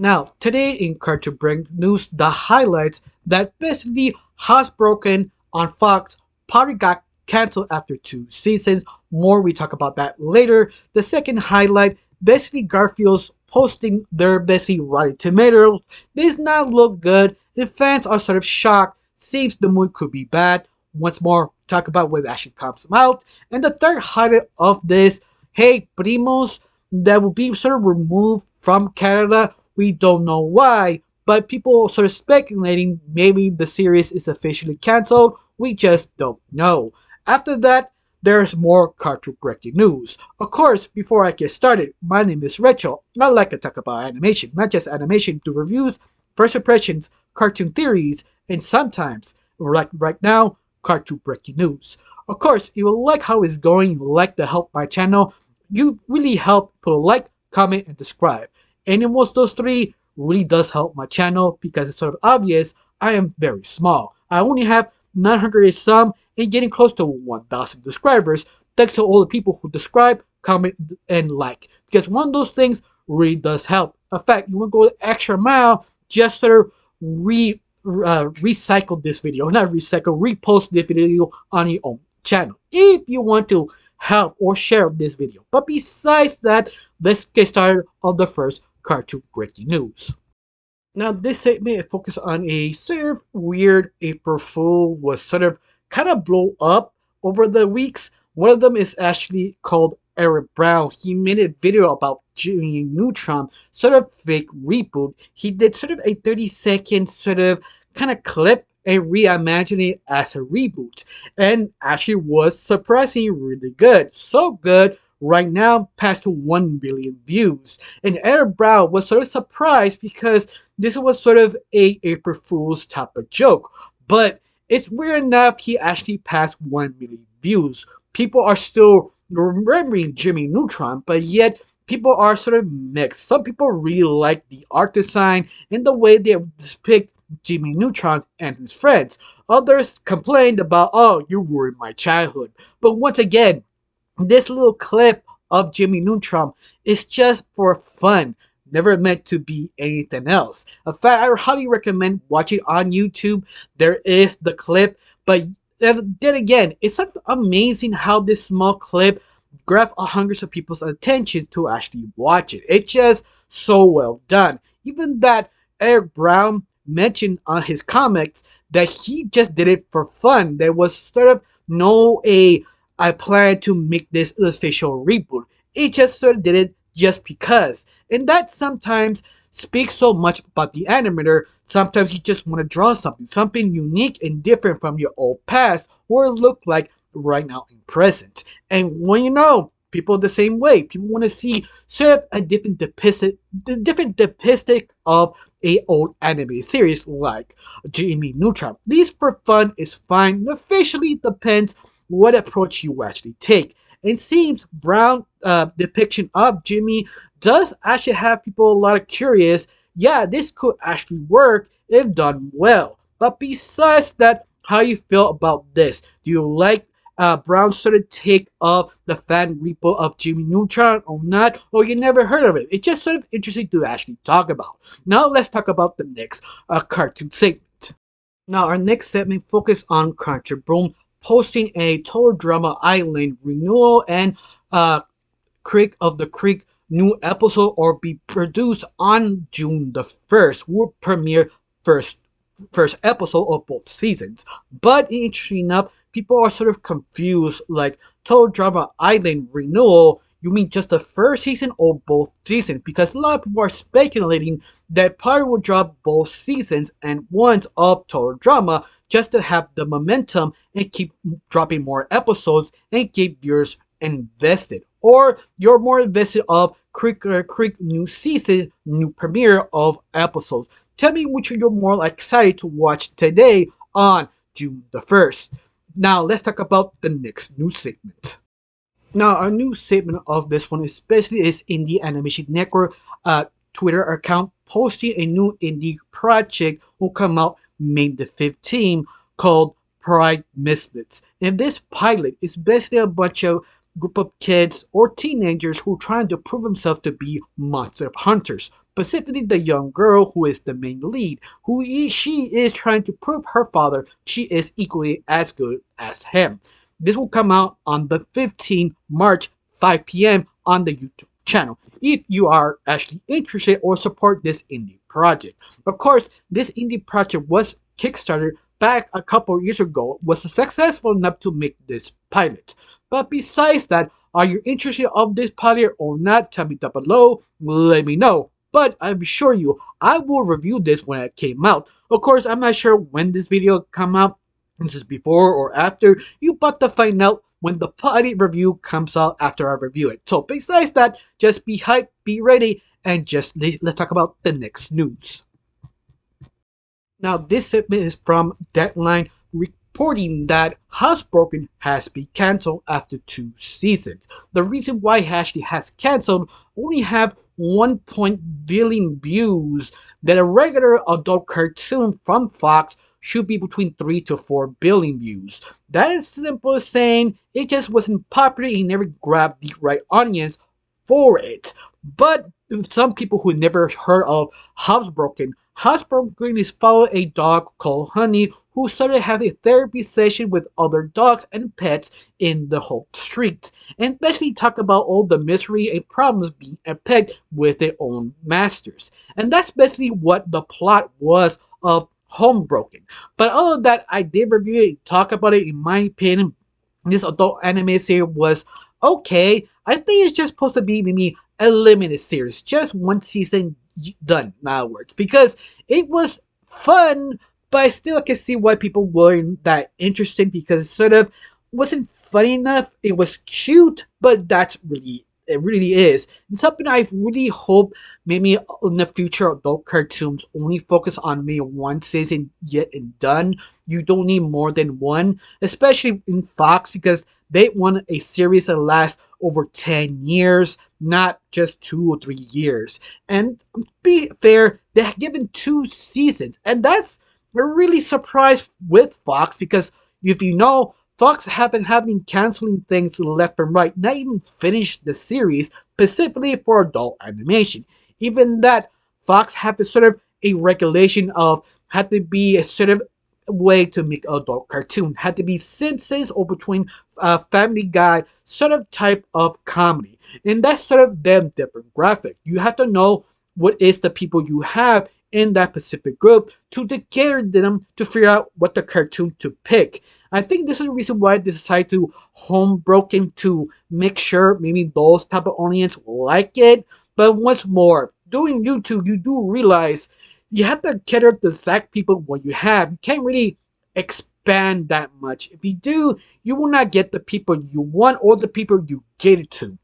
Now, today in Cartoon Break News, the highlights that basically Housebroken on Fox probably got canceled after 2 seasons. More we talk about that later. The second highlight, basically Garfield's posting their basically Rotten Tomatoes. This not look good, and fans are sort of shocked. Seems the movie could be bad. Once more, talk about when it actually comes out. And the third highlight of this, hey, Primos, that will be sort of removed from Canada. We don't know why, but people sort of speculating maybe the series is officially cancelled. We just don't know. After that, there's more cartoon breaking news. Of course, before I get started, my name is Rachel. I like to talk about animation, not just animation, to reviews, first impressions, cartoon theories, and sometimes, like right now, cartoon breaking news. Of course, if you like how it's going, you like to help my channel, you really help put a like, comment, and subscribe. Any of those three really does help my channel because it's sort of obvious I am very small. I only have 900 and some and getting close to 1,000 subscribers. Thanks to all the people who subscribe, comment, and like. Because one of those things really does help. In fact, you want to go the extra mile, just sort of recycle this video. Not recycle, repost this video on your own channel. If you want to help or share this video. But besides that, let's get started on the first cartoon breaking news. Now, this segment focuses on a sort of weird April Fool was sort of kind of blow up over the weeks. One of them is actually called Eric Brown. He made a video about Jimmy Neutron, sort of fake reboot. He did sort of a 30-second sort of kind of clip and reimagine it as a reboot, and actually was surprisingly really good. So good right now, past 1 billion views. And Eric Brown was sort of surprised because this was sort of a April Fool's type of joke. But it's weird enough he actually passed 1 million views. People are still remembering Jimmy Neutron, but yet people are sort of mixed. Some people really like the art design and the way they depict Jimmy Neutron and his friends. Others complained about, oh, you ruined my childhood. But once again, this little clip of Jimmy Neutron is just for fun, never meant to be anything else. In fact, I highly recommend watching on YouTube. There is the clip, but then again, it's sort of amazing how this small clip grabbed hundreds of people's attention to actually watch it. It's just so well done. Even that Eric Brown mentioned on his comics that he just did it for fun. There was sort of no I plan to make this official reboot. It just sort of did it just because. And that sometimes speaks so much about the animator. Sometimes you just want to draw something unique and different from your old past or look like right now in present. And when you know, people the same way. People want to see sort of a different depiction of a old animated series like Jimmy Neutron. These for fun is fine. It officially depends what approach you actually take. It seems Brown depiction of Jimmy does actually have people a lot of curious. Yeah, this could actually work if done well. But besides that, how you feel about this? Do you like Brown's sort of take of the fan repo of Jimmy Neutron or not? Or you never heard of it? It's just sort of interesting to actually talk about. Now let's talk about the next cartoon segment. Now our next segment focuses on Cruncher Boom posting a Total Drama Island renewal and Critic of the Creek new episode or be produced on June the 1st. Will premiere first episode of both seasons. But interesting enough, people are sort of confused, like Total Drama Island renewal, you mean just the first season or both seasons? Because a lot of people are speculating that probably will drop both seasons and once of Total Drama just to have the momentum and keep dropping more episodes and keep viewers invested. Or you're more invested of Creek new season, new premiere of episodes. Tell me which you're more excited to watch today on June the 1st. Now let's talk about the next news segment. Now our new segment of this one especially is Indie Animation Network Twitter account posting a new indie project will come out May the 15th called Pride Misfits. And this pilot is basically a bunch of group of kids or teenagers who are trying to prove themselves to be monster hunters. Specifically, the young girl who is the main lead, she is trying to prove her father she is equally as good as him. This will come out on the 15th March, 5 p.m. on the YouTube channel if you are actually interested or support this indie project. Of course, this indie project was kickstarted back a couple years ago, was successful enough to make this pilot. But besides that, are you interested of this pilot or not? Tell me down below, let me know. But I'm sure you, I will review this when it came out. Of course, I'm not sure when this video come out. This is before or after. You but to find out when the pilot review comes out after I review it. So besides that, just be hyped, be ready, and just let's talk about the next news. Now, this segment is from Deadline reporting that Housebroken has been cancelled after 2 seasons. The reason why Ashley has cancelled only have 1 billion views that a regular adult cartoon from Fox should be between 3 to 4 billion views. That is simple as saying it just wasn't popular and never grabbed the right audience for it. But some people who never heard of Housebroken, Housebroken is follow a dog called Honey who started having a therapy session with other dogs and pets in the whole street, and especially talk about all the misery and problems being a pet with their own masters. And that's basically what the plot was of Homebroken. But other than that, I did review it and talk about it. In my opinion, this adult anime series was okay. I think it's just supposed to be maybe a limited series, just 1 season done. In other words, because it was fun, but I still can see why people weren't that interested because it sort of wasn't funny enough. It was cute, but that's really it really is. And something I really hope maybe in the future adult cartoons only focus on maybe 1 season yet and done. You don't need more than one, especially in Fox because they want a series that lasts over 10 years, not just 2 or 3 years. And to be fair, they have given 2 seasons, and that's a really surprise with Fox because if you know, Fox have been having canceling things left and right, not even finished the series specifically for adult animation. Even that, Fox have a sort of a regulation of had to be a sort of way to make adult cartoon. Had to be Simpsons or between Family Guy sort of type of comedy. And that's sort of them different graphic. You have to know what is the people you have in that specific group to cater them to figure out what the cartoon to pick. I think this is the reason why they decided to Homebroken to make sure maybe those type of audience like it. But once more, doing YouTube, you do realize you have to cater the exact people what you have. You can't really expand that much. If you do, you will not get the people you want or the people you cater to.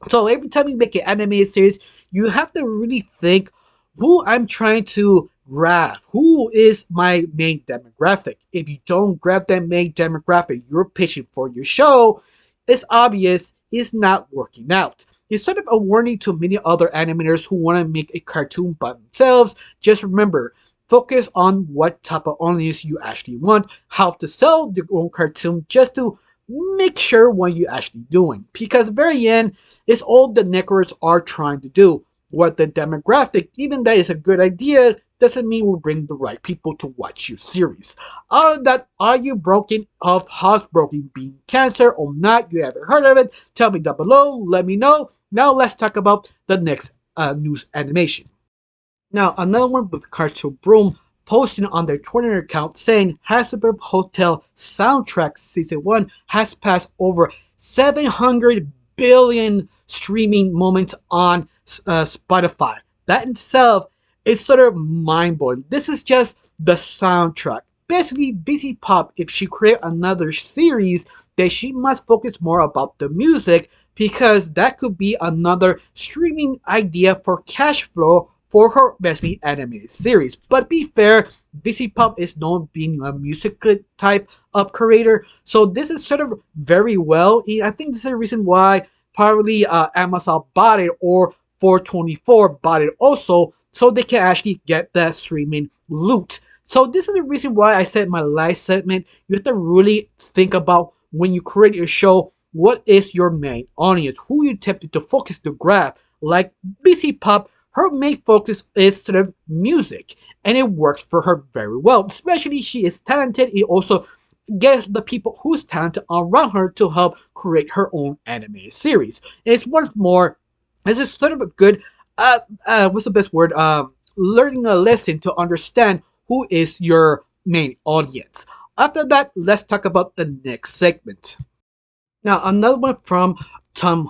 So every time you make an anime series, you have to really think who I'm trying to grab. Who is my main demographic? If you don't grab that main demographic you're pitching for your show, it's obvious it's not working out. It's sort of a warning to many other animators who want to make a cartoon by themselves. Just remember, focus on what type of audience you actually want, how to sell your own cartoon just to make sure what you're actually doing. Because at the very end, it's all the networks are trying to do. What the demographic, even that is a good idea, doesn't mean we'll bring the right people to watch your series. Other than that, are you broken of Housebroken being cancer or not? You haven't heard of it? Tell me down below, let me know. Now let's talk about the next news animation. Now, another one with Cartoon Broom posting on their Twitter account saying Hasbro Hotel soundtrack season 1 has passed over 700 billion streaming moments on Spotify. That in itself is sort of mind-blowing. This is just the soundtrack. Basically, VC Pop, if she create another series, then she must focus more about the music because that could be another streaming idea for cash flow for her basically anime series. But be fair, VC Pop is known being a music type of creator, so this is sort of very well. I think this is the reason why probably Amazon bought it or 424 bought it also, so they can actually get that streaming loot. So this is the reason why I said in my last segment, you have to really think about when you create your show, what is your main audience, who you tempted to focus to grab. Like BC Pop, her main focus is sort of music, and it works for her very well. Especially she is talented. It also gets the people who's talented around her to help create her own anime series. And it's once more, this is sort of a good, what's the best word? Learning a lesson to understand who is your main audience. After that, let's talk about the next segment. Now, another one from Tom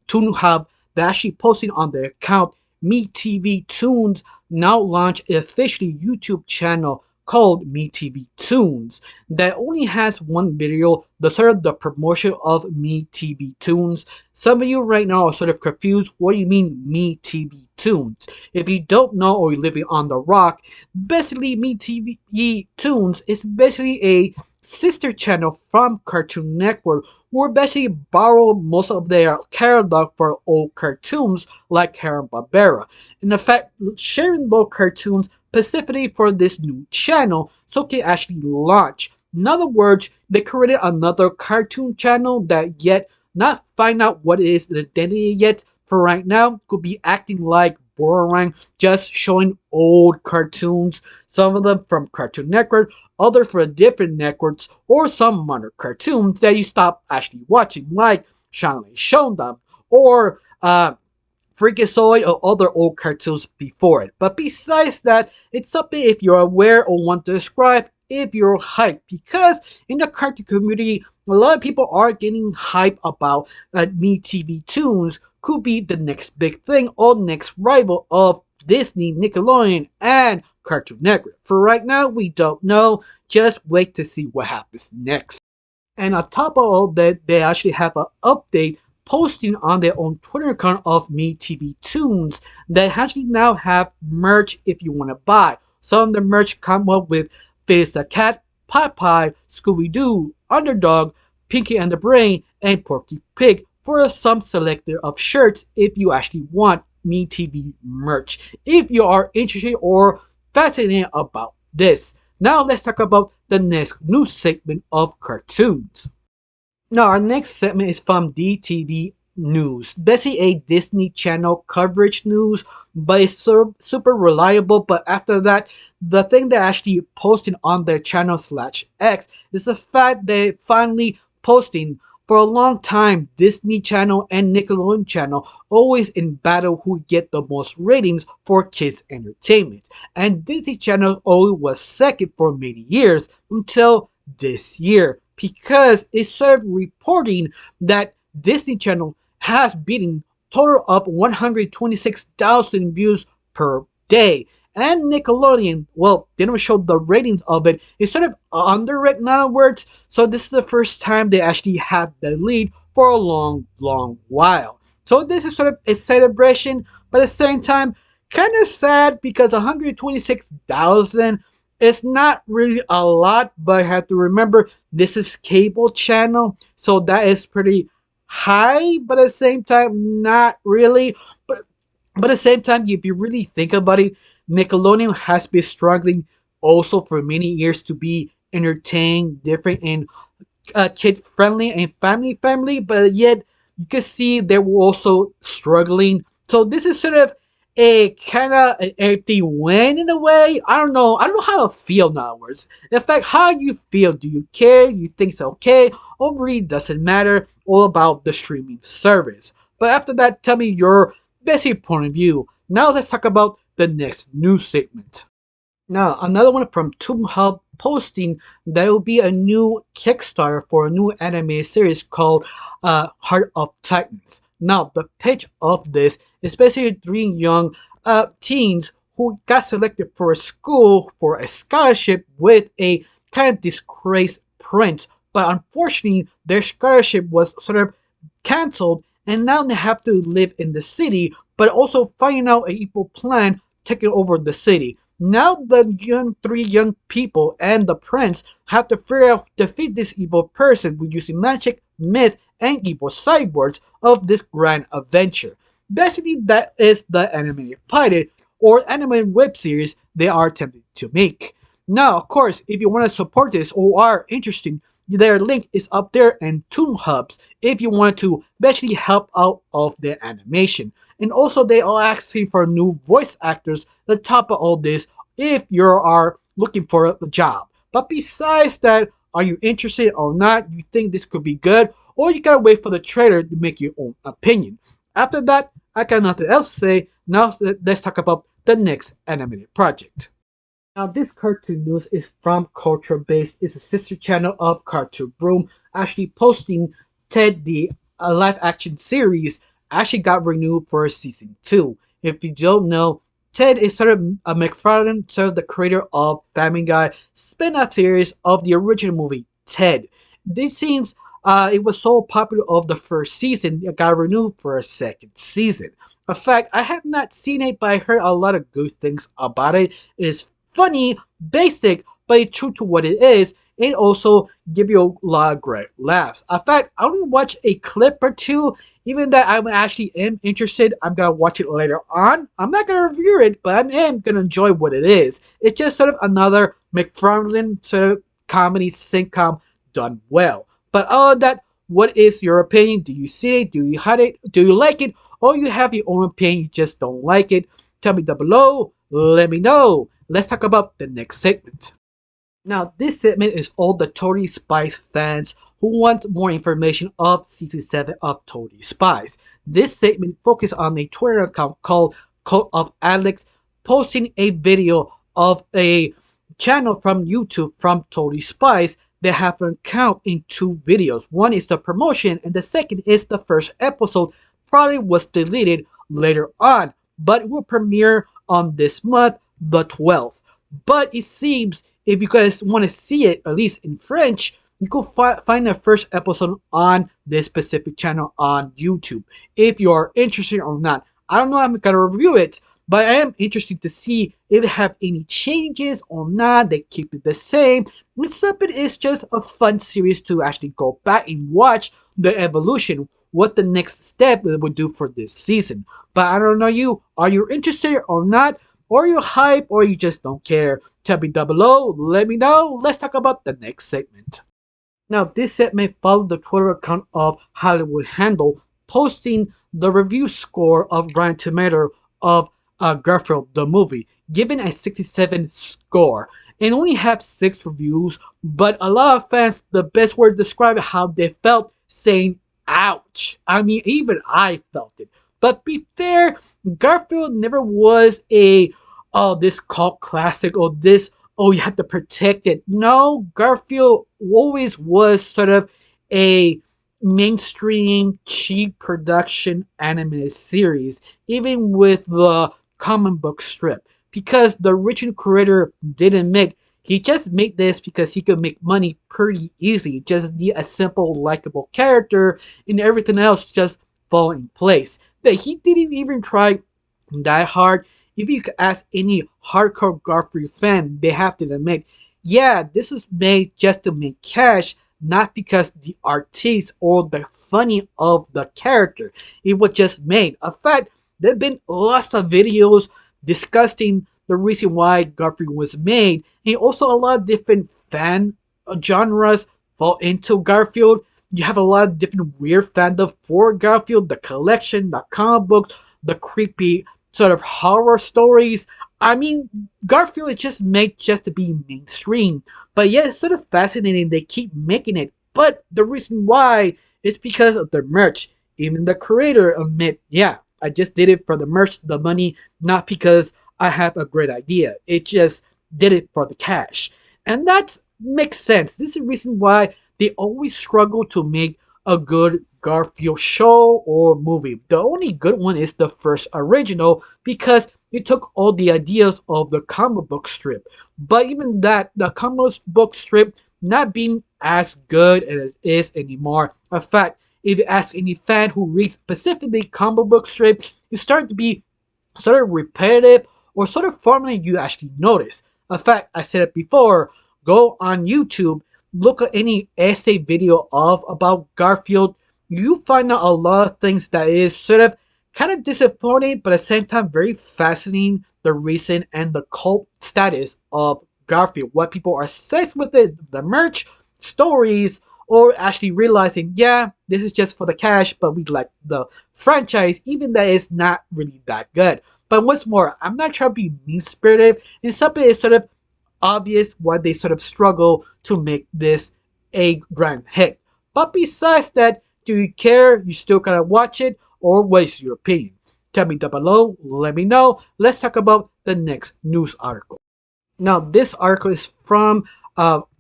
Toon Hub that actually posted on their account, Me TV Tunes, now launch an officially YouTube channel called Me TV Tunes that only has one video, the sort of the promotion of Me TV Tunes. Some of you right now are sort of confused. What do you mean Me TV Tunes? If you don't know or you're living on the rock, basically Me TV Tunes is basically a sister channel from Cartoon Network, who basically borrow most of their catalog for old cartoons like Hanna-Barbera. In fact, sharing both cartoons specifically for this new channel so it can actually launch. In other words, they created another cartoon channel that yet not find out what is the identity yet. For right now, could be acting like Boomerang, just showing old cartoons, some of them from Cartoon Network, others for different networks, or some modern cartoons that you stop actually watching, like Shanley Showdown, or Freakazoid or other old cartoons before it. But besides that, it's something if you're aware or want to describe if you're hyped, because in the cartoon community, a lot of people are getting hyped about Me TV Tunes could be the next big thing or next rival of Disney, Nickelodeon, and Cartoon Network. For right now, we don't know. Just wait to see what happens next. And on top of all that, they actually have an update posting on their own Twitter account of Me TV Tunes that actually now have merch if you want to buy. Some of the merch come up with Fizz the Cat, Popeye, Scooby-Doo, Underdog, Pinky and the Brain, and Porky Pig for some selector of shirts if you actually want Me TV merch. If you are interested or fascinated about this. Now let's talk about the next news segment of cartoons. Now, our next segment is from DTV News. Basically, a Disney Channel coverage news, but it's super reliable. But after that, the thing they actually posted on their channel /X is the fact they finally posting for a long time. Disney Channel and Nickelodeon Channel always in battle who get the most ratings for kids entertainment, and Disney Channel always was second for many years until this year, because it started reporting that Disney Channel has beaten total of 126,000 views per day. And Nickelodeon, well, they don't show the ratings of it. It's sort of under it in other words. So this is the first time they actually have the lead for a long, long while. So this is sort of a celebration, but at the same time, kind of sad because 126,000 is not really a lot, but I have to remember this is cable channel, so that is pretty high, but at the same time, not really. But at the same time, if you really think about it, Nickelodeon has been struggling also for many years to be entertaining, different, and kid friendly and family, but yet you can see they were also struggling. So this is sort of a kind of an empty win in a way. I don't know how to feel now. Words. In fact, how you feel? Do you care? You think it's okay? Or really doesn't matter? All about the streaming service. But after that, tell me your basic point of view. Now let's talk about the next news segment. Now, another one from Toon Hub posting there will be a new Kickstarter for a new anime series called Heart of Titans. Now, the pitch of this is basically three young teens who got selected for a school for a scholarship with a kind of disgraced prince. But unfortunately, their scholarship was sort of cancelled, and now they have to live in the city, but also finding out an evil plan taking over the city. Now the three young people and the prince have to figure out defeat this evil person with using magic, myth, and evil cyborgs of this grand adventure. Basically, that is the animated pilot or animated web series they are attempting to make. Now, of course, if you want to support this or are interested, their link is up there in Toon Hubs if you want to eventually help out of their animation. And also they are asking for new voice actors on top of all this if you are looking for a job. But besides that, are you interested or not? You think this could be good? Or you gotta wait for the trailer to make your own opinion. After that, I got nothing else to say. Now let's talk about the next animated project. Now, this cartoon news is from Culture Base. It's a sister channel of Cartoon Broom. Actually, posting Ted, the live action series, actually got renewed for season 2. If you don't know, Ted is sort of a McFarlane, sort of the creator of Family Guy spin-off series of the original movie Ted. This seems it was so popular of the first season, it got renewed for a second season. In fact, I have not seen it, but I heard a lot of good things about it. It is funny, basic, but it's true to what it is, and also give you a lot of great laughs. In fact, I only watched a clip or two. Even that I actually am interested, I'm gonna watch it later on. I'm not gonna review it, but I am gonna enjoy what it is. It's just sort of another McFarlane sort of comedy sitcom done well. But other than that, what is your opinion? Do you see it? Do you hate it? Do you like it? Or you have your own opinion, you just don't like it? Tell me down below. Let me know. Let's talk about the next segment. Now, this segment is all the Totally Spies fans who want more information of Season 7 of Totally Spies. This segment focuses on a Twitter account called Cult of Alex, posting a video of a channel from YouTube from Totally Spies that have an account in 2 videos. One is the promotion, and the second is the first episode. Probably was deleted later on, but it will premiere on this month, the 12th. But it seems if you guys want to see it, at least in French, you can find the first episode on this specific channel on YouTube. If you are interested or not. I don't know if I'm going to review it, but I am interested to see if they have any changes or not. They keep it the same. And something is just a fun series to actually go back and watch the evolution, what the next step it would do for this season. But I don't know you. Are you interested or not? Or you hype, or you just don't care? Tell me down below, let me know. Let's talk about the next segment. Now, this segment followed the Twitter account of Hollywood Handle, posting the review score of Rotten Tomatoes of Garfield the movie, given a 67 score. And only have 6 reviews, but a lot of fans, the best word to describe it, how they felt, saying, ouch. I mean, even I felt it. But be fair, Garfield never was a, oh, this cult classic, or this, oh, you have to protect it. No, Garfield always was sort of a mainstream, cheap production animated series, even with the comic book strip. Because the original creator didn't make, he just made this because he could make money pretty easily. Just need a simple, likable character, and everything else just fall in place. That he didn't even try that hard. If you could ask any hardcore Garfield fan, they have to admit, yeah, this was made just to make cash, not because the artiste or the funny of the character. It was just made. In fact, there have been lots of videos discussing the reason why Garfield was made, and also a lot of different fan genres fall into Garfield. You have a lot of different weird fandom for Garfield, the collection, the comic books, the creepy sort of horror stories. I mean, Garfield is just made just to be mainstream. But yeah, it's sort of fascinating they keep making it. But the reason why is because of the merch. Even the creator admit, yeah, I just did it for the merch, the money, not because I have a great idea. It just did it for the cash. And that makes sense. This is the reason why they always struggle to make a good Garfield show or movie. The only good one is the first original because it took all the ideas of the comic book strip. But even that, the comic book strip not being as good as it is anymore. In fact, if you ask any fan who reads specifically comic book strip, it's starting to be sort of repetitive or sort of formula you actually notice. In fact, I said it before, go on YouTube, look at any essay video of about Garfield, you find out a lot of things that is sort of kind of disappointing, but at the same time very fascinating, the reason and the cult status of Garfield. What people are obsessed with it, the merch, stories, or actually realizing, yeah, this is just for the cash, but we like the franchise, even that it's not really that good. But what's more, I'm not trying to be mean spirited, and something is sort of obvious why they sort of struggle to make this a grand hit. But besides that, do you care? You still gotta watch it, or what is your opinion? Tell me down below, let me know. Let's talk about the next news article. Now, this article is from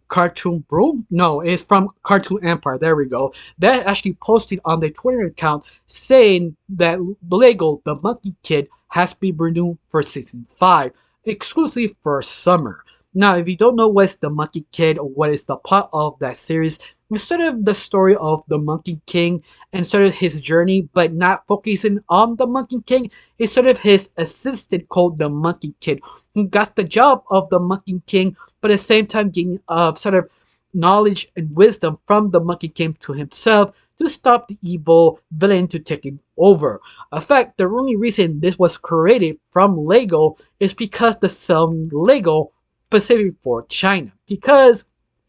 Cartoon Broom. No, it's from Cartoon Empire. There we go. That actually posted on their Twitter account saying that Lego The Monkey Kid has been renewed for season 5, exclusively for summer. Now, if you don't know what's The Monkey Kid or what is the plot of that series, it's sort of the story of the Monkey King and sort of his journey, but not focusing on the Monkey King. It's sort of his assistant called the Monkey Kid, who got the job of the Monkey King, but at the same time gaining sort of knowledge and wisdom from the Monkey King to himself to stop the evil villain to taking over. In fact, the only reason this was created from Lego is because the selling Lego specifically for China. Because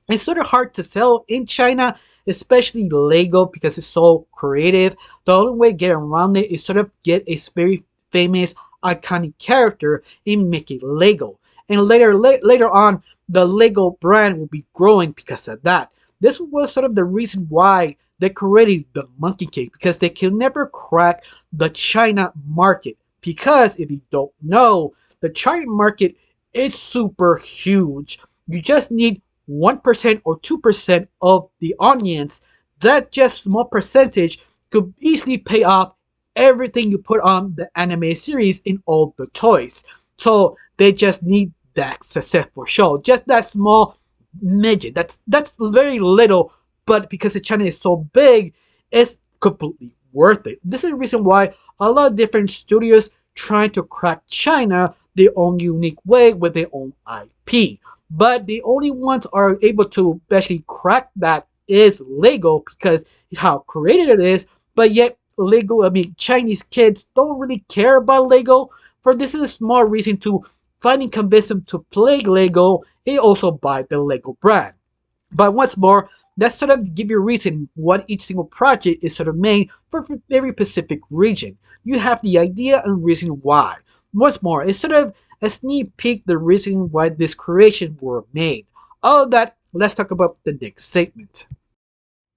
it's sort of hard to sell in China, especially Lego, because it's so creative. The only way to get around it is sort of get a very famous, iconic character and make it Lego. And later on, the Lego brand will be growing because of that. This was sort of the reason why they created the Monkey King, because they can never crack the China market. Because if you don't know, the China market is super huge. You just need 1% or 2% of the audience. That just small percentage could easily pay off everything you put on the anime series in all the toys. So they just need that successful show. Just that small midget. That's very little, but because the channel is so big, it's completely worth it. This is the reason why a lot of different studios trying to crack China their own unique way with their own IP. But the only ones are able to actually crack that is Lego, because how creative it is. But yet Lego, I mean Chinese kids don't really care about Lego. For this is a small reason to finally convince them to play Lego and also buy the Lego brand. But what's more, that's sort of give you a reason what each single project is sort of made for every specific region. You have the idea and reason why. What's more, it's sort of a sneak peek the reason why this creation were made. All of that, let's talk about the next segment.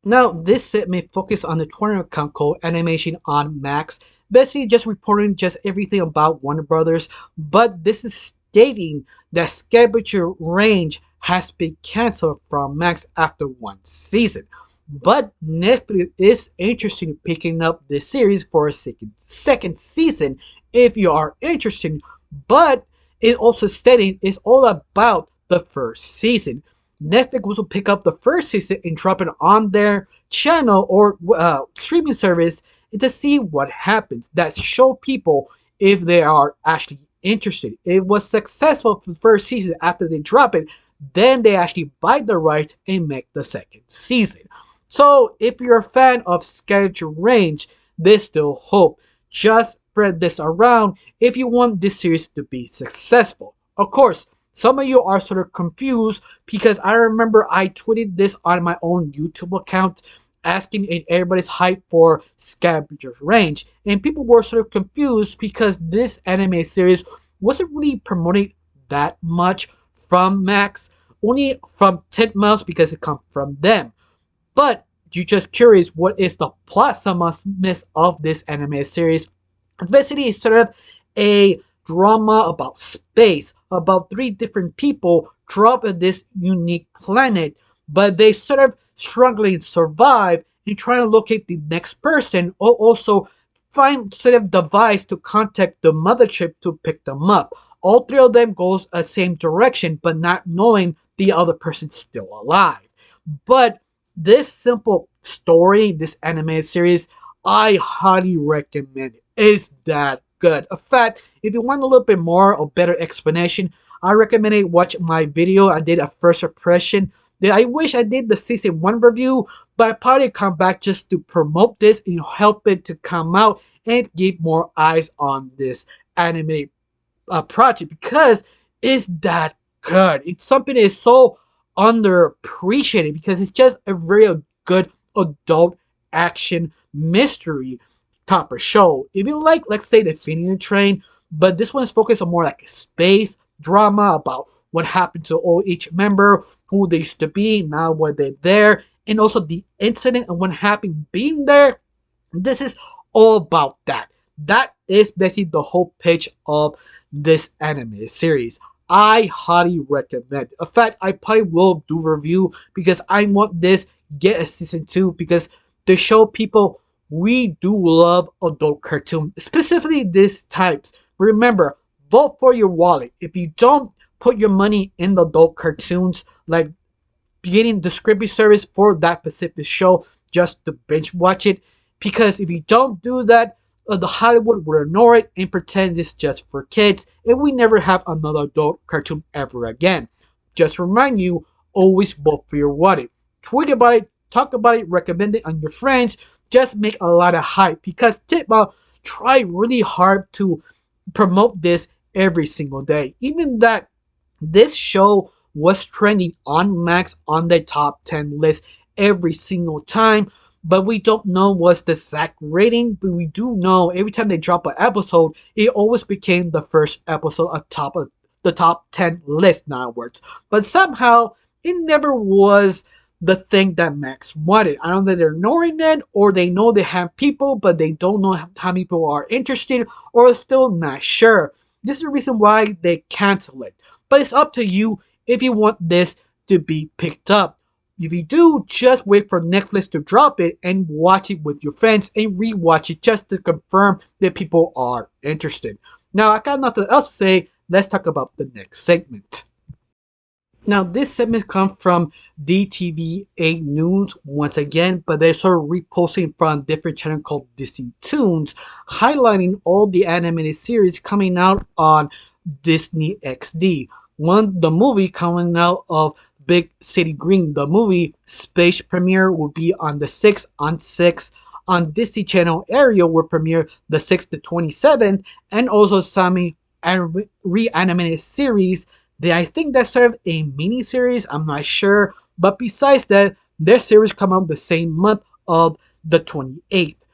Now, this segment focuses on the Twitter account called Animation on Max, basically just reporting just everything about Warner Brothers, but this is stating that Scavenger Range has been cancelled from Max after one season. But Netflix is interested in picking up this series for a second season if you are interested, but it also stating it's all about the first season. Netflix will pick up the first season and drop it on their channel or streaming service to see what happens. That show people if they are actually interested. If it was successful for the first season after they drop it, then they actually buy the rights and make the second season. So if you're a fan of Scavenger Range, there's still hope. Just spread this around if you want this series to be successful. Of course, some of you are sort of confused because I remember I tweeted this on my own YouTube account asking if everybody's hyped for Scavenger Range, and people were sort of confused because this anime series wasn't really promoted that much from Max, only from Titmouse because it comes from them. But you're just curious, what is the plot summation of this anime series? Basically, it's sort of a drama about space, about three different people drop at this unique planet, but they sort of struggling to survive and trying to locate the next person, or also find sort of device to contact the mothership to pick them up. All three of them goes the same direction, but not knowing the other person's still alive. But this simple story, this anime series, I highly recommend it. It's that good. In fact, if you want a little bit more or better explanation, I recommend you watch my video. I did a first impression. I wish I did the season 1 review, but I probably come back just to promote this and help it to come out and give more eyes on this anime project, because it's that good. It's something that is so underappreciated because it's just a very good adult action mystery type of show. If you like, let's say, the Infinity Train, but this one is focused on more like a space drama about what happened to all each member, who they used to be, now why they're there, and also the incident and what happened being there. This is all about that. That is basically the whole pitch of this anime series. I highly recommend. In fact, I probably will do a review because I want this get a season 2 because to show people we do love adult cartoon, specifically this types. Remember, vote for your wallet. If you don't put your money in the adult cartoons, like getting the scripting service for that specific show just to binge watch it, because if you don't do that, the Hollywood will ignore it and pretend it's just for kids, and we never have another adult cartoon ever again. Just remind you, always vote for your wallet. Tweet about it, talk about it, recommend it on your friends. Just make a lot of hype because Titma try really hard to promote this every single day. Even that this show was trending on Max on the top 10 list every single time, but we don't know what's the exact rating, but we do know every time they drop an episode, it always became the first episode atop of the top 10 list onwards. But somehow, it never was the thing that Max wanted. I don't know if they're ignoring it, or they know they have people, but they don't know how many people are interested, or still not sure. This is the reason why they cancel it. But it's up to you if you want this to be picked up. If you do, just wait for Netflix to drop it and watch it with your friends and rewatch it just to confirm that people are interested. Now, I got nothing else to say. Let's talk about the next segment. Now, this segment comes from DTVA News once again, but they're sort of reposting from a different channel called Disney Toons, highlighting all the animated series coming out on Disney XD. The movie coming out of Big City Green, the movie space premiere will be on the 6th on Disney Channel. Ariel will premiere the 6th to 27th, and also some reanimated series. I think that's sort of a mini series. I'm not sure, but besides that, their series come out the same month of the 28th.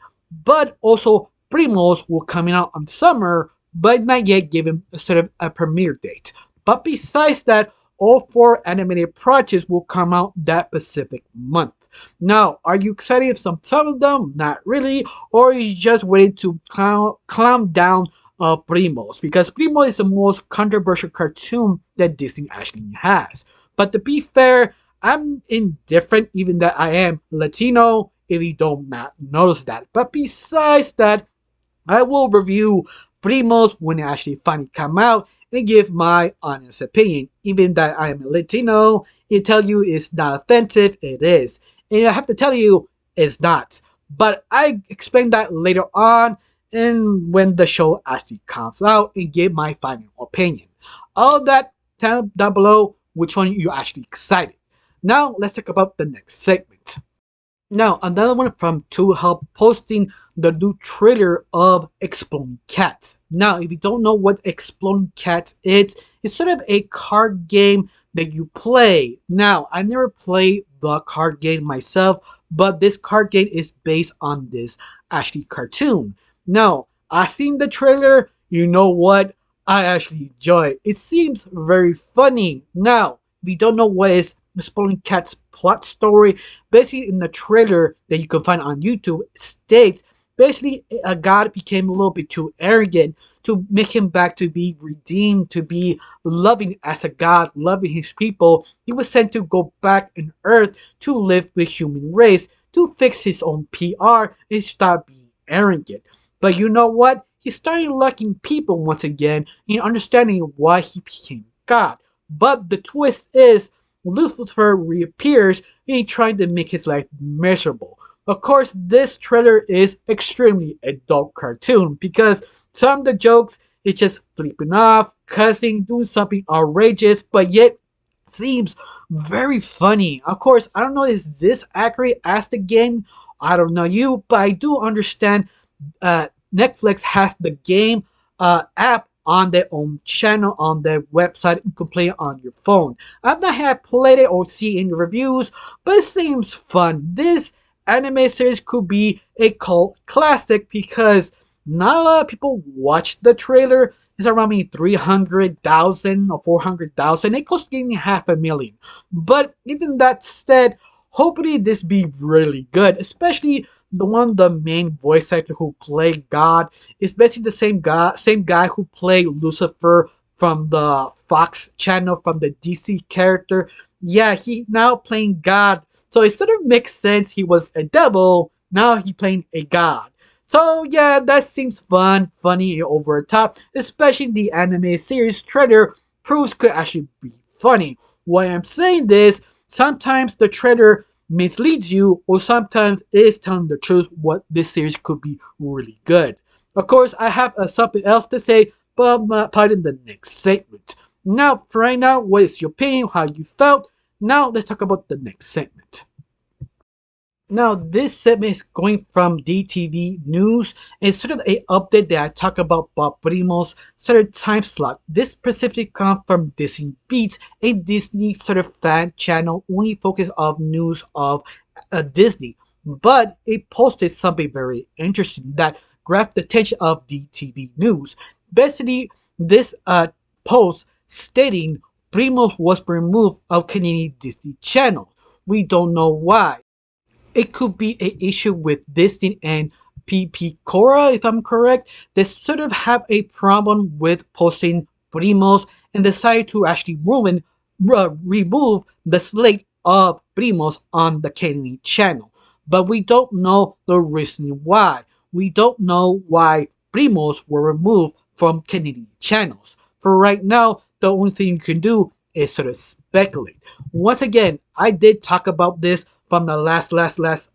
But also, Primos will coming out on summer, but not yet given a sort of a premiere date. But besides that, all 4 animated projects will come out that specific month. Now, are you excited for some of them? Not really. Or are you just waiting to clown down Primos? Because Primos is the most controversial cartoon that Disney actually has. But to be fair, I'm indifferent, even that I am Latino, if you don't not notice that. But besides that, I will review Primos when it actually finally come out and give my honest opinion. Even that I am a Latino, it tell you it's not offensive, it is. And I have to tell you, it's not. But I explain that later on and when the show actually comes out and give my final opinion. All that, tell down below which one you actually excited. Now, let's talk about the next segment. Now, another one from To Help posting the new trailer of Exploding Cats. Now, if you don't know what Exploding Cats is, it's sort of a card game that you play. Now, I never played the card game myself, but this card game is based on this actually cartoon. Now, I seen the trailer, you know what? I actually enjoy it. It seems very funny. Now, if you don't know what is Exploding Cat's plot story, basically in the trailer that you can find on YouTube, states basically a god became a little bit too arrogant to make him back to be redeemed, to be loving as a god, loving his people. He was sent to go back on Earth to live with human race, to fix his own PR and stop being arrogant. But you know what? He started liking people once again and understanding why he became God. But the twist is, Lucifer reappears and he tried to make his life miserable. Of course, this trailer is extremely adult cartoon because some of the jokes is just flipping off, cussing, doing something outrageous, but yet seems very funny. Of course, I don't know is this accurate as the game. I don't know you, but I do understand Netflix has the game app on their own channel on their website. You can play it on your phone. I've not had played it or seen any reviews, but it seems fun. This anime series could be a cult classic because not a lot of people watched the trailer. It's around me 300,000 or 400,000. It cost getting 500,000. But even that said, hopefully this be really good, especially the one the main voice actor who played God is basically the same guy who played Lucifer from the Fox channel from the DC character. Yeah, he now playing God, so it sort of makes sense. He was a devil, now he playing a god. So yeah, that seems fun, funny, over the top, especially the anime series trailer proves could actually be funny. Why I'm saying this, sometimes the trailer misleads you, or sometimes it is telling the truth what this series could be really good. Of course, I have something else to say, but part in the next segment. Now, for right now, what is your opinion, how you felt? Now, let's talk about the next segment. Now, this segment is going from DTV News. It's sort of a update that I talk about Bob Primos sort of time slot. This specifically comes from Disney Beats, a Disney sort of fan channel only focus of news of Disney. But it posted something very interesting that grabbed the attention of DTV News. Basically, this post stating Primos was removed of Canadian Disney Channel. We don't know why. It could be an issue with Disney and PP Cora, if I'm correct. They sort of have a problem with posting Primos and decided to actually remove the slate of Primos on the Canadian channel. But we don't know the reason why. We don't know why Primos were removed from Canadian channels. For right now, the only thing you can do is sort of speculate. Once again, I did talk about this from the last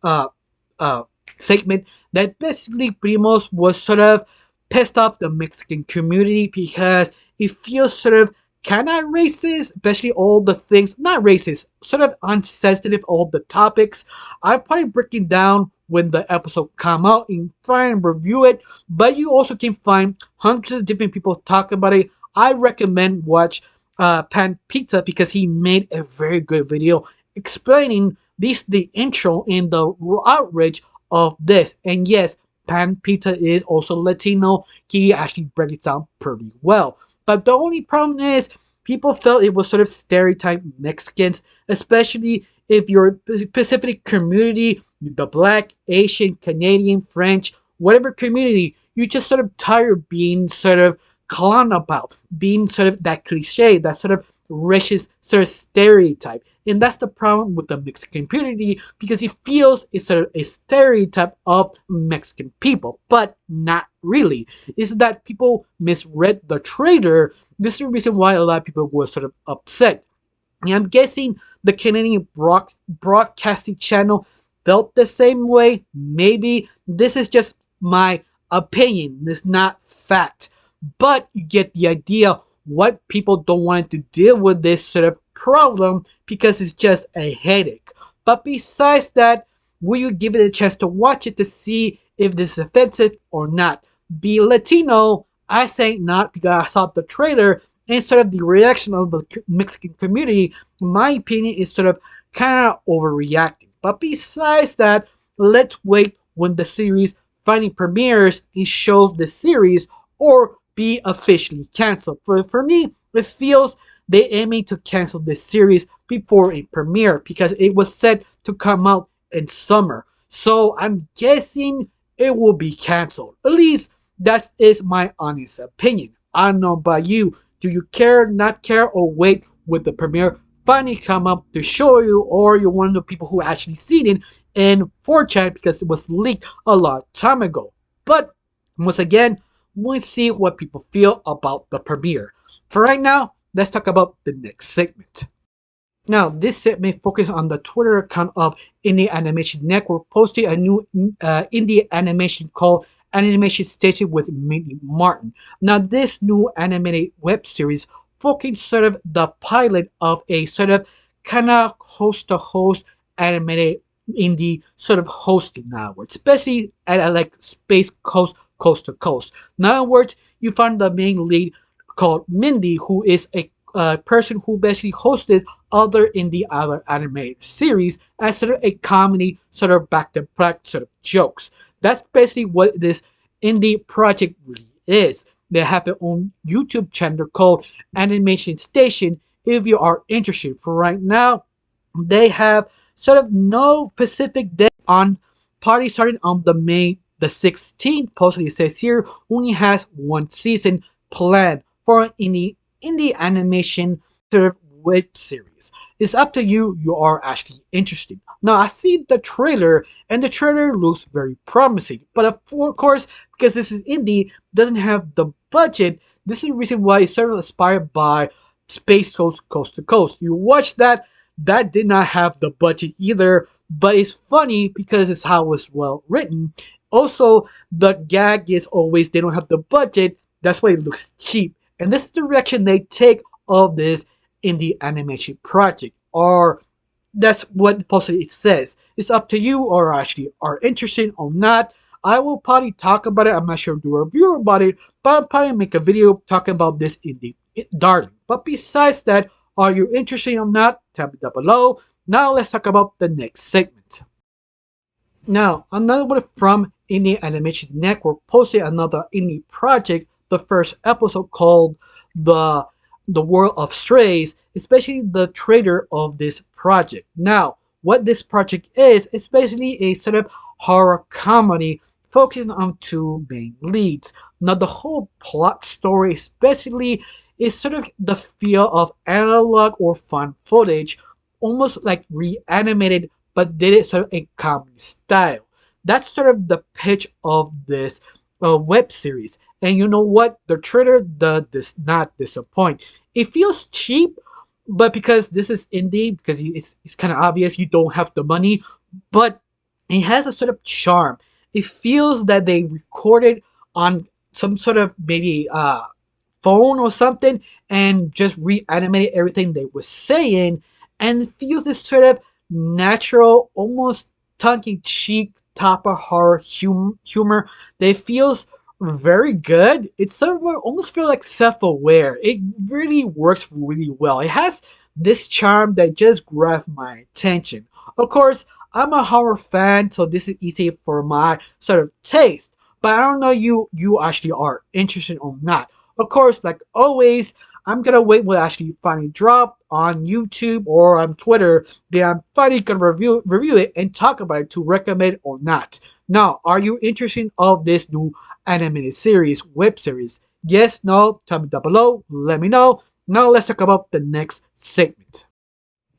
uh segment that basically Primos was sort of pissed off the Mexican community because it feels sort of kind of racist, especially all the things, not racist, sort of unsensitive, all the topics. I'll probably break it down when the episode come out and try and review it, but you also can find hundreds of different people talk about it. I recommend watch Pan Pizza because he made a very good video explaining this the intro and the outrage of this. And yes, Pan Pizza is also Latino. He actually breaks it down pretty well. But the only problem is people felt it was sort of stereotype Mexicans, especially if you're a Pacific community, the Black, Asian, Canadian, French, whatever community, you just sort of tired of being sort of clown about, being sort of that cliche, that sort of racist sort of stereotype. And that's the problem with the Mexican community because it feels it's sort of a stereotype of Mexican people, but not really. It's that people misread the trailer. This is the reason why a lot of people were sort of upset. And I'm guessing the Canadian broadcasting channel felt the same way. Maybe this is just my opinion. It's not fact. But you get the idea what people don't want to deal with this sort of problem because it's just a headache. But besides that, will you give it a chance to watch it to see if this is offensive or not? Be Latino, I say not because I saw the trailer and sort of the reaction of the Mexican community, in my opinion, is sort of kind of overreacting. But besides that, let's wait when the series finally premieres and shows the series or be officially canceled. For me, it feels they aiming to cancel this series before it premiere because it was set to come out in summer. So I'm guessing it will be canceled. At least that is my honest opinion. I don't know about you. Do you care, not care, or wait with the premiere finally come up to show you, or you're one of the people who actually seen it in 4chan because it was leaked a long time ago. But once again, we'll see what people feel about the premiere. For right now, let's talk about the next segment. Now, this segment focuses on the Twitter account of Indie Animation Network posting a new indie animation called Animation Station with Minnie Martin. Now, this new animated web series focuses sort of the pilot of a sort of kind of host-to-host animated in the sort of hosting now, especially at like Space Coast, Coast to Coast. In other words, you find the main lead called Mindy, who is a person who basically hosted other in the other animated series as sort of a comedy, sort of back to back sort of jokes. That's basically what this indie project really is. They have their own YouTube channel called Animation Station. If you are interested, for right now, they have sort of no specific day on party starting on the May the 16th. Possibly says here only has one season planned for indie animation sort of web series. It's up to you. You are actually interested. Now I see the trailer, and the trailer looks very promising. But of course, because this is indie, doesn't have the budget. This is the reason why it's sort of inspired by Space Coast, Coast to Coast. You watch that, that did not have the budget either, but it's funny because it's how it's well written. Also, the gag is always they don't have the budget, that's why it looks cheap. And this is the direction they take of this indie animation project. Or that's what possibly it says. It's up to you or actually are interested or not. I will probably talk about it. I'm not sure do a review about it, but I'll probably make a video talking about this indie darling. But besides that, are you interested or not? Tell me down below. Now let's talk about the next segment. Now, another one from Indie Animation Network posted another indie project, the first episode called the World of Strays, especially the trailer of this project. Now, what this project is basically a sort of horror comedy focusing on two main leads. Now, the whole plot story, especially, is sort of the feel of analog or found footage, almost like reanimated, but did it sort of in comedy style. That's sort of the pitch of this web series. And you know what? The trailer does not disappoint. It feels cheap, but because this is indie, because it's kind of obvious you don't have the money, but it has a sort of charm. It feels that they recorded on some sort of maybe phone or something and just reanimated everything they were saying, and it feels this sort of natural, almost tongue-in-cheek type of horror humor that feels very good. It's sort of almost feel like self-aware. It really works really well. It has this charm that just grabbed my attention. Of course, I'm a horror fan, so this is easy for my sort of taste. But I don't know you actually are interested or not. Of course, like always, I'm gonna wait when it actually finally drop on YouTube or on Twitter. Then I'm finally gonna review it and talk about it to recommend it or not. Now, are you interested of this new animated series, web series? Yes, no, tell me down below, let me know. Now let's talk about the next segment.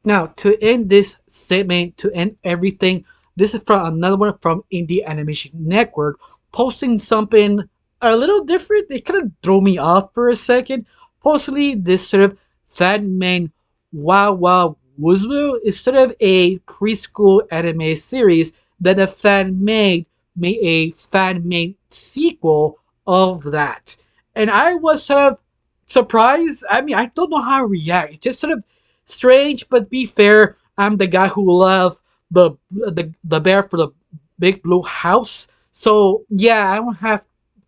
Now, to end this segment, to end everything, this is from another one from Indie Animation Network, posting something a little different. It kind of threw me off for a second. Possibly this sort of fan made Wow Wow Woozloo is sort of a preschool anime series that a fan made a fan made sequel of that. And I was sort of surprised. I mean, I don't know how to react. It's just sort of strange, but be fair, I'm the guy who loved the bear for the big blue house. So yeah, I don't have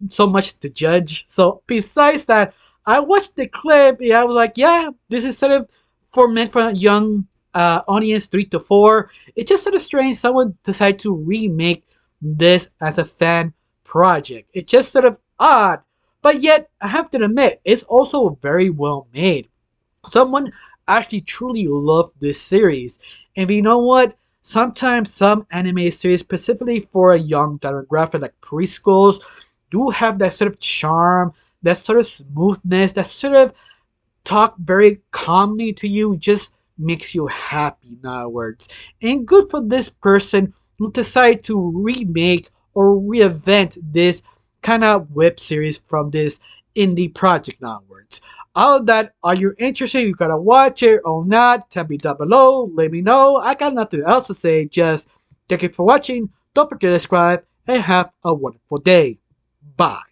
so much to judge. So besides that, I watched the clip and I was like, yeah, this is sort of meant for a young audience, 3 to 4. It's just sort of strange someone decided to remake this as a fan project. It's just sort of odd, but yet I have to admit it's also very well made. Someone actually truly loved this series, and you know what? Sometimes some anime series, specifically for a young demographic like preschools, do have that sort of charm, that sort of smoothness, that sort of talk very calmly to you, just makes you happy in other words. And good for this person who decided to remake or reinvent this kind of web series from this indie project in other words. All of that, are you interested? You gotta watch it or not? Tell me down below, let me know. I got nothing else to say, just thank you for watching. Don't forget to subscribe and have a wonderful day. Bye.